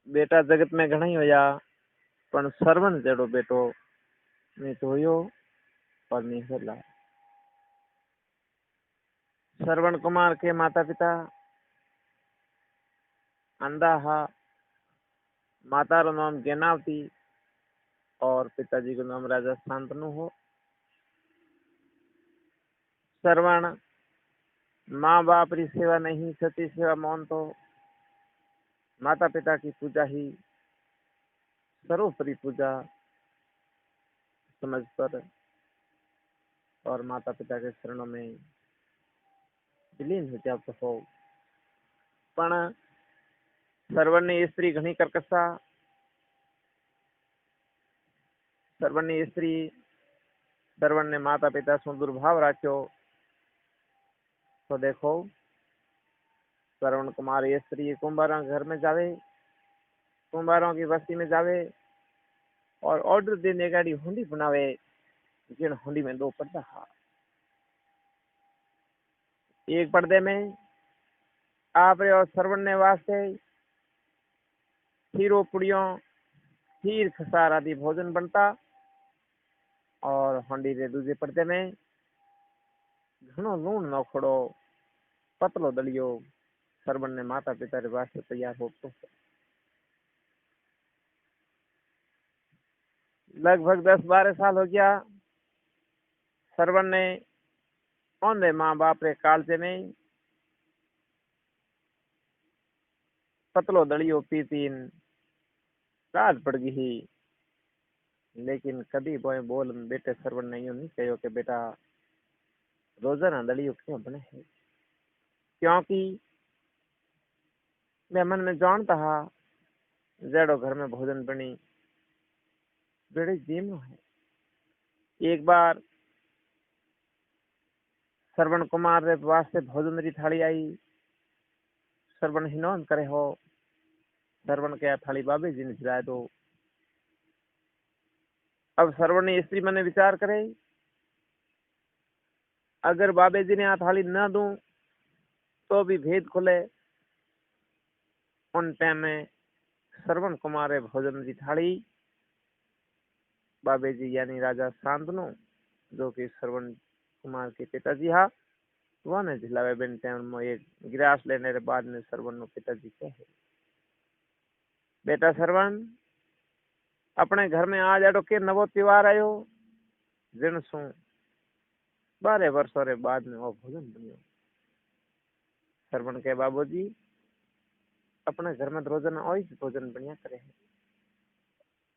बेटा जगत में घणा ही होया, पण श्रवण जड़ो बेटो नहीं तो होयो और नहीं होला। श्रवण कुमार के माता पिता अंधा हा। माता रो नाम ज्ञानावती और पिताजी को नाम राजा शांतनु हो। श्रवण माँ बाप री सेवा नहीं, सती सेवा मौन तो माता पिता की पूजा ही सर्वोपरि पूजा समझ कर और माता पिता के शरणों में विलीन हो जाते हो। पण श्रवण ने स्त्री घणी कर्कशा, श्रवण ने स्त्री श्रवण ने माता पिता सु दुर्भाव राख्यो। तो देखो श्रवण कुमार ये स्त्री कुंभारों के घर में जावे, कुंभारों की बस्ती में जावे और ऑर्डर देने गाड़ी हुंडी बनावे, जिन हुंडी में 2 पर्दा हा। एक पर्दे में आप रे और श्रवण ने वास्ते खीरो पुड़ियों खीर खसार आदि भोजन बनता और हुंडी रे दूसरे पर्दे में घणो लूण नोखड़ो पतलो दलियो श्रवण ने माता पिता रे वास्ते तैयार होतो। लगभग 10-12 साल हो गया श्रवण ने औंधे माँ बाप रे कालचे में पतलो दलियो पी तीन रात पड़ गई। लेकिन कभी बोए बोल बेटे श्रवण ने यूं नहीं कहो कि बेटा रोजाना दलियो क्यों बने है, क्योंकि मैं मन में जानता हा जेड़ो घर में भोजन बनी बेड़े जीमो है। एक बार श्रवण कुमार रे वास्ते भोजन री थाली आई। श्रवण हिनौन करे हो, श्रवण के थाली बाबे जी ने खिलाए दो। अब श्रवण ने स्त्री मन विचार करे, अगर बाबे जी ने आ थाली न दूं तो भी भेद खुले। उन टाइम में श्रवण कुमार रे भोजन की थाली बाबे जी यानी राजा शांतनु जो कि श्रवण कुमार के पिताजी हा वो ने झिलावे। बिन टाइम में एक गिलास लेने के बाद ने श्रवण नो पिताजी कहे, बेटा श्रवण अपने घर में आज अडो के नवो त्योहार आयो, जिन सु 12 वर्षों रे बाद में वो भोजन बनियो। श्रवण के बाबूजी अपने घर में रोजाना वही भोजन बढ़िया करे है।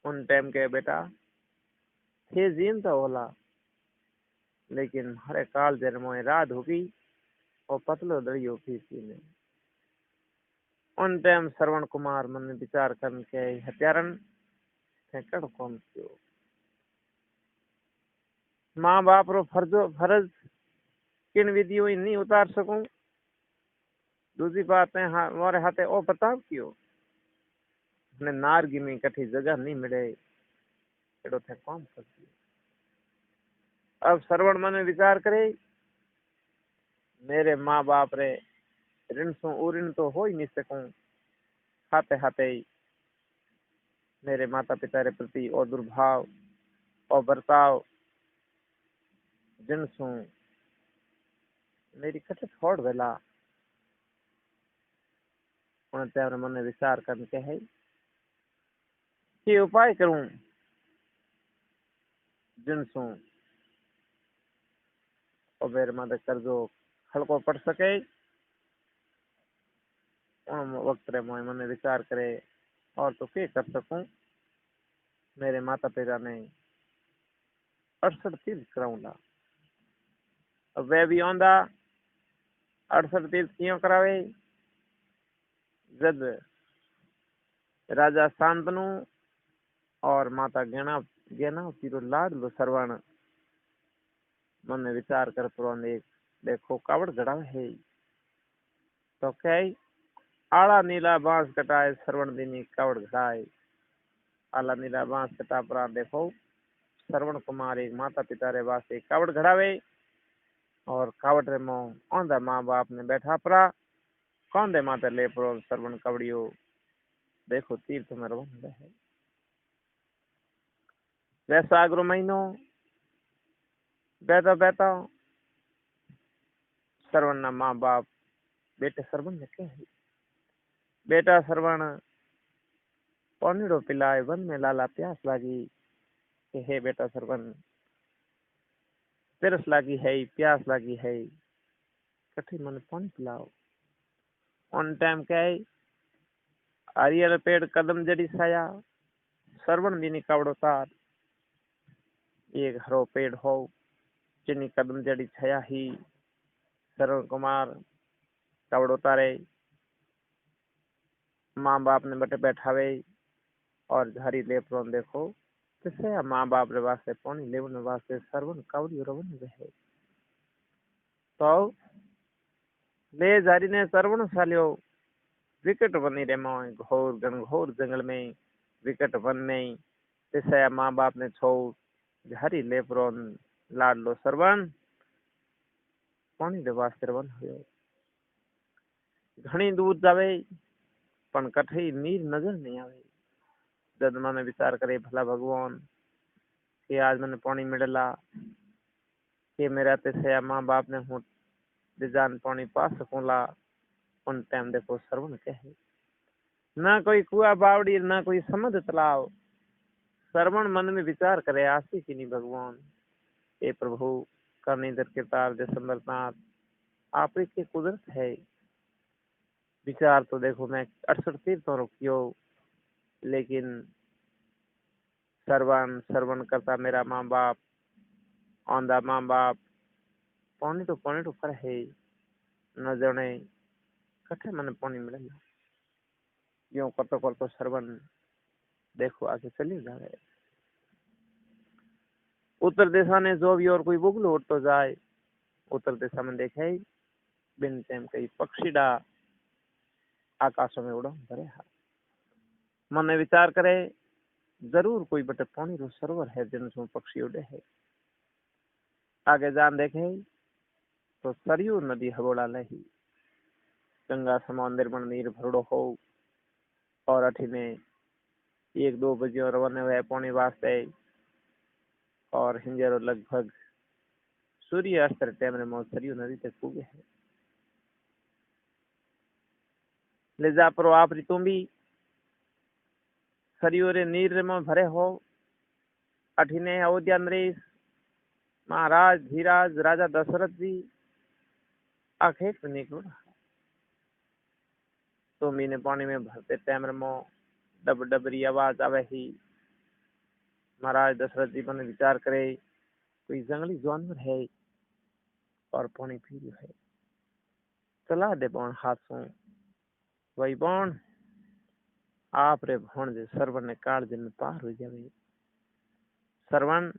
उन टाइम के बेटा थे जीन तो होला, लेकिन हरे काल जन्मों रात होगी और पतलो दड़ियो पीसी ने। उन टाइम श्रवण कुमार मन में विचार करके हत्यारन कड़ कौन क्यों माँ बाप रो फर्ज किन विधियों नहीं उतार सकूं। दूसरी बात है हमारे हाथे ओ बताओ क्यों ने नारगी में कठी जगह नहीं मिले एडो थे कौन सकती। अब श्रवण मन विचार करे, मेरे माँ बाप रे ऋण सु ऋण तो हो ही नहीं सकूं। हाथे हाथे मेरे माता पिता रे प्रति और दुर्भाव और बर्ताव जिन सु मेरी कटे छोड़ वेला। उन मन विचार करके है कि उपाय करूं जिन सु और मेरे माता कर्जो हल्को पड़ सके। उन वक्त रे मन विचार करे और तो क्या कर सकूं। मेरे माता पिता ने 68 तीर्थ कराऊंगा। अब वे भी आंदा 68 तीर्थ क्यों करावे, जब राजा शांतनु और माता ज्ञानावती रो लाडलो श्रवण मन विचार कर तुरंत एक देखो कावड़ गड़ा है तो कह आला नीला बांस कटाए श्रवण दिनी कावड़ घड़ाए। आला नीला बांस कटा पर देखो श्रवण कुमार एक माता पिता रे वास्ते कावड़ घड़ावे और कावड़ रे मोह औंधा माँ बाप ने बैठा परा कौंधे माते ले परो श्रवण कवड़ियो देखो तीर्थ में रवन रहे। वैसाग्रो महीनो बेता बेता श्रवण ना माँ बाप बेटे श्रवण ने कहे, बेटा श्रवण पौनीड़ो पिलाए वन में लाला प्यास लागी। कि हे बेटा श्रवण प्यास लागी है, प्यास लागी है, कठी मन पानी पिलाओ। ऑन टाइम कहे हरियर पेड़ कदम जड़ी छाया, श्रवण भी कावड़ो तार। एक हरो पेड़ हो जिनी कदम जड़ी छाया ही, श्रवण कुमार कावड़ो तारे माँ बाप ने बटे बैठावे और झारी ले प्रोन देखो किसे माँ बाप रे वास्ते पानी लेवन वास्ते श्रवण कावड़ी रवन रहे। तो ले झारी ने श्रवण सालियो विकट बनी रे मोय घोर घनघोर जंगल में, विकट वन में तिसया माँ बाप ने छोड़ झारी ले प्रोन लाडलो श्रवण पानी रे वास्ते रवन हुयो। घणी दूर जावे पण कठई नीर नजर नहीं आवे। जद मैंने विचार करे भला भगवान कि आज मैंने पानी मिलला कि मेरा तिसया माँ बाप ने हूँ जान पानी पा सकूंला। उन टाइम देखो श्रवण कहे ना कोई कुआ बावड़ी ना कोई समझ तलाव। श्रवण मन में विचार करे आसी की नहीं भगवान। हे प्रभु करनीधर कृतार जसंबरनाथ आप की कुदरत है। विचार तो देखो मैं 68 तीर्थों रुकियो लेकिन श्रवण करता मेरा माँ बाप औंधा माँ बाप पानी तो कर है न जने कठे मन पानी मिलेगा। यूं करतो श्रवण देखो आगे चली जाए। उत्तर दिशा ने जो भी और कोई बुगलो उठ तो जाए। उत्तर दिशा में देखे बिन टाइम कई पक्षीडा आकाश में उड़न भरे हा। मन में विचार करे जरूर कोई बटे पानी रो सरोवर है जिनसो पक्षी उड़े है। आगे जान देखे तो सरयू नदी हबोड़ा लही, गंगा समान निर्मल नीर भरड़ो हो और अठीने 1-2 बजे रवाना हुए पानी वास्ते और हिंजेरो लगभग सूर्य अस्त टाइम रे मो सरयू नदी तक पुगे है। ले जा परो आप री तुम भी सरयू रे नीर रे में भरे हो। अठीने अयोध्या नरेश महाराज धीराज राजा दशरथ जी आखेट में निकलो। तुम ने पानी में भरते टाइम रे मो डब डबरी आवाज आवे ही। महाराज दशरथ जी मन विचार करे कोई जंगली जानवर है और पानी पी रही है। चला दे बौन हाथों वही बौन आप रे भौन जे श्रवण ने काल दिन पार हो जावे। श्रवण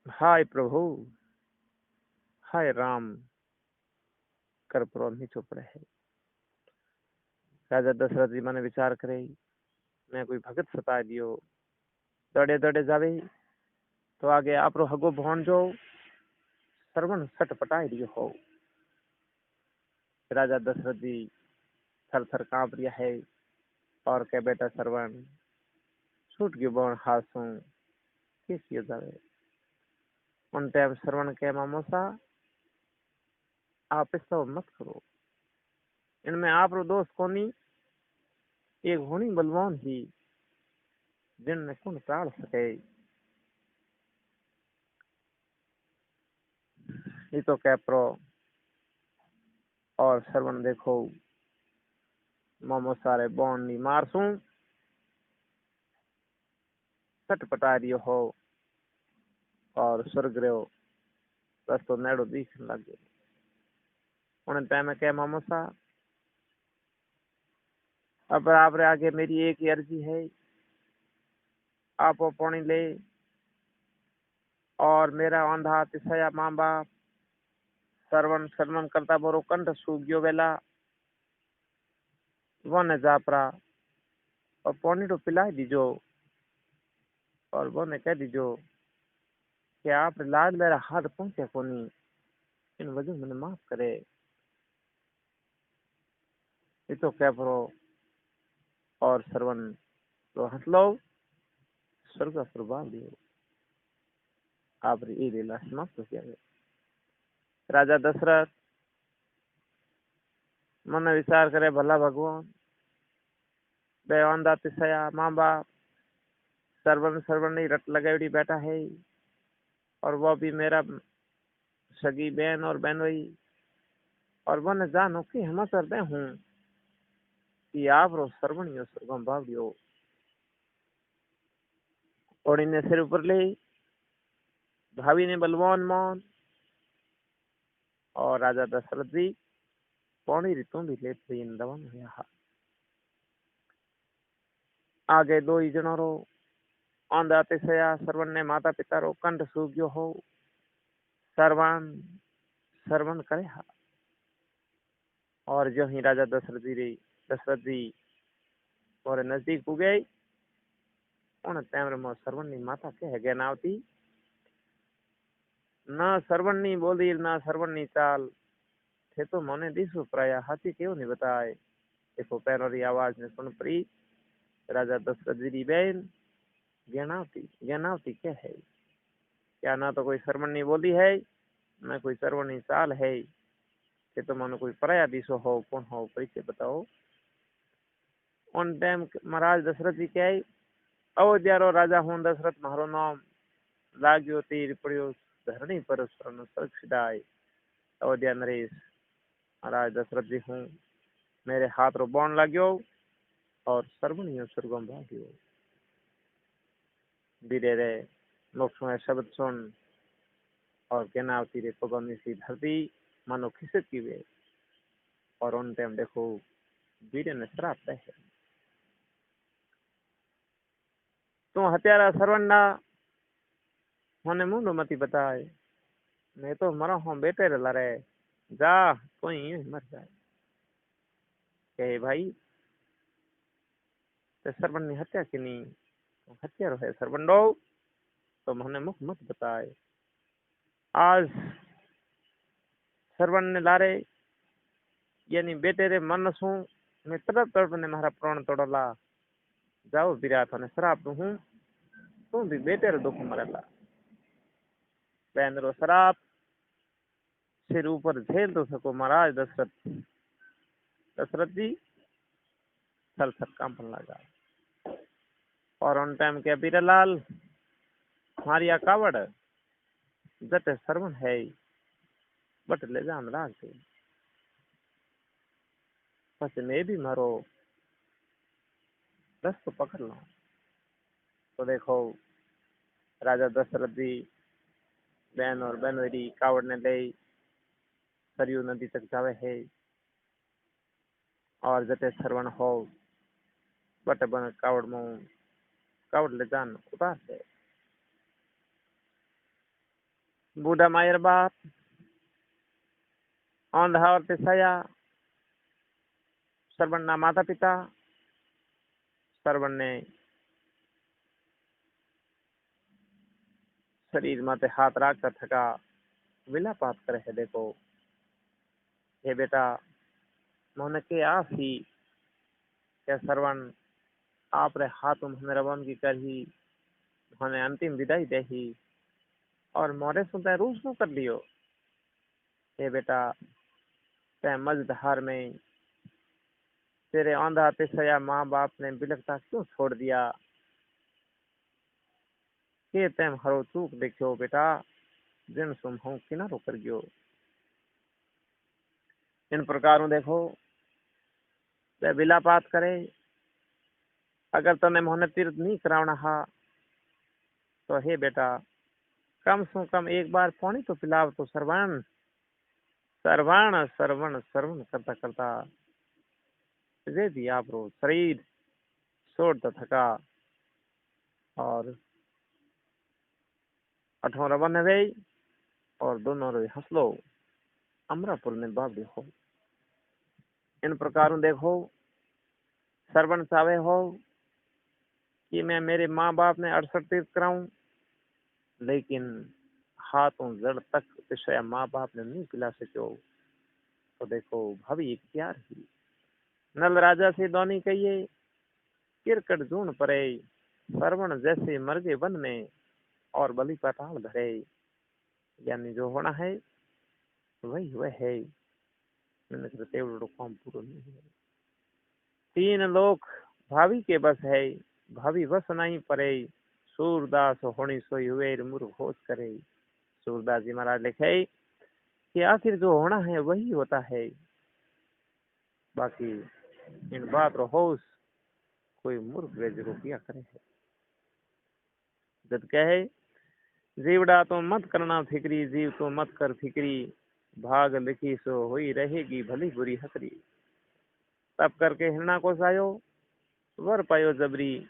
हाय प्रभु हाय राम कर प्रो नहीं चुप रहे। राजा दशरथ जी मन विचार करे मैं कोई भगत सता दियो। दड़े दड़े जावे तो आगे आप रो हगो भौन जो श्रवण सट पटाई दियो हो। राजा दशरथ जी थर थर कांप रिया है और कह बेटा श्रवण छूट गयो बौन हाथों किस जावे। उन टाइम श्रवण के मामोसा आप इसको मत करो, इनमें आप रो दोस्त कोनी एक होनी बलवान ही जिनने कौन टाल सके। ये तो कह प्रो और श्रवण देखो मामो सारे बौन नी मारसू सटपटा रियो हो और स्वर्ग रहो बस तो नेड़ो दिखने लगे। उन टाइम कह मामो सा अब आप रे आगे मेरी एक ही अर्जी है आप वो पानी ले और मेरा औंधा तिसया माँ बाप श्रवण श्रवण करता बोरो कंठ सूख गयो वेला वो ने जापरा और पानी तो पिला दीजो और वो ने कह दीजो कि आप लाड मेरा हाथ पहुंचे कोनी इन वजह मैंने माफ करे। ये तो क्या करो और श्रवण तो हंस लो स्वर्ग प्रभाव दियो आप ये लीला समाप्त किया गया। राजा दशरथ मन विचार करे भला भगवान बेवान तिसया माँ बाप सर्वन सर्वनी रट लगाई बैठा है और वो भी मेरा सगी बहन और बहनोई और वो न जानो कि हम कर दे हूँ कि आप रो सर्वणियो सर्वम भावियो और इन्हें सिर ऊपर ले भाभी ने बलवान मौन और राजा दशरथ जी पौनी ऋतु भी ले दवन हुआ आगे दो ही जनों रो आंधा तिसया सर्वन ने माता पिता रो कंठ सूग्यो हो सर्वन सर्वन करे हा और जो ही राजा दशरथ जी और नजदीक पुगे उन टाइम में सर्वन नी माता के है नावती ना सर्वन नी बोली ना सर्वन नी चाल थे तो मने दिसु प्राया हाथी क्यों नहीं बताए देखो पैरों की आवाज ने सुन पड़ी राजा दशरथ जी की बहन ज्ञानावती क्या है क्या ना तो कोई सर्वणी बोली है ना कोई सर्वणी चाल है कि तो मानो कोई पराया दिशो हो कौन हो परिचय बताओ उन टाइम महाराज दशरथ जी क्या है अयोध्या रो राजा हूँ दशरथ मारो नाम लाग्यो तीर पड़ियो धरणी पर सुरक्षिताय अयोध्या नरेश महाराज दशरथ जी हूँ मेरे हाथ रो बाण लाग्यो और सर्वणियो स्वर्गम भाग्यो धीरे रे मोक्ष में शब्द सुन और ज्ञानावती रे पगमी सी धरती मानो खिसक की वे और उन टाइम देखो वीर ने श्राप है तू हत्यारा सर्वन्ना होने मुंडो मती बताए मैं तो मरा हूँ बेटे रे लरे जा कोई मर जाए कहे भाई ते सर्वन ने हत्या की नहीं हत्या है सर्वंडो तो मने मुख मत बताए आज सर्वन ने लारे यानी बेटे रे मन सू मैं तड़प तड़प ने मारा प्राण तोड़ला जाओ विराट ने श्राप दू हूँ तू भी बेटे रे दुख मरेला बहन रो श्राप सिर ऊपर झेल तो सको महाराज दशरथ जी थल थल कांपन लगा और उन टाइम के बीरलाल मारिया कावड़ जट सर्वन है बट ले जान राग दे बस मैं भी मारो रस तो पकड़ लो तो देखो राजा दशरथ जी बहन और बहनोरी कावड़ ने ले सरयू नदी तक जावे है और जटे श्रवण हो बट बन कावड़ मुंह कावड़ ले जान उतार दे बूढ़ा मायर बाप औंधा और तिसया श्रवण ना माता पिता श्रवण ने शरीर माते हाथ रख कर थका विलापात करे है देखो ये बेटा मोहन के आसी क्या श्रवण आप रे हाथ उन्होंने रवन की करही उन्होंने अंतिम विदाई देही और मोरे सुनते रूस नु कर लियो ये बेटा ते मझधार में तेरे औंधा तिसया माँ बाप ने बिलकता क्यों छोड़ दिया के तेम हरो चूक देखो बेटा जिन सुम हूँ किनारो कर गयो इन प्रकारों देखो वे विलापात करे अगर तने मोहने तीर्थ नहीं करावना हा तो हे बेटा कम से कम एक बार पानी तो पिलाव तो सर्वण सर्वण सर्वण सर्वण करता करता तुझे भी आप रो शरीर छोड़ता थका और अठों रवन है और दोनों रो हंसलो अमरापुर में बाबी हो इन प्रकारों देखो सर्वण चावे हो कि मैं मेरे माँ बाप ने 68 तीर्थ कराऊं लेकिन हाथों जड़ तक विषय माँ बाप ने नहीं पिला सको तो देखो भाभी इख्तियार ही नल राजा से दोनी कहिए, किरकट जून परे, श्रवण जैसे मर्गे वन में, और बलि पाताल धरे। यानी जो होना है वही वह है, काम पूरा नहीं है। तीन लोक भावी के बस है, भावी बस नहीं परे, सूरदास होनी सोई हुए मूर्ख होश करे। सूरदास जी महाराज लिखे कि आखिर जो होना है वही होता है, बाकी इन बात रो होश कोई मूर्ख वे जरूर किया करे है। जब कहे जीवड़ा तो मत करना फिक्री, जीव तो मत कर फिक्री, भाग लिखी सो हुई रहेगी भली बुरी हकरी। तब करके हिरणा को सायो, वर पायो जबरी,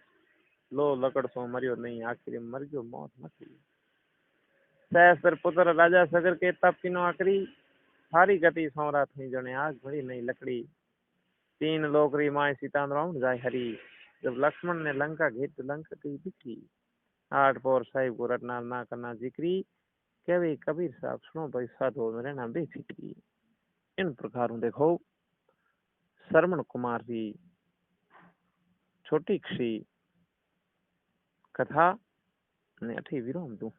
लो लकड़ सो मरियो नहीं, आखिर मर गयो मौत मची। सहस्त्र पुत्र राजा सगर के तप तीनों आकरी, थारी गति सौरा थी जने आग भरी नहीं लकड़ी। तीन लोकरी माए सीता रावण जाय हरी, जब लक्ष्मण ने लंका घेर तो लंका की बिखरी। आठ पौर साहिब को रटना ना करना जिक्री, कवि कबीर साहब सुनो भाई साधो में रहना बेफिक्री। इन प्रकार देखो श्रवण कुमार की छोटी सी कथा ने अठी विराम दूं।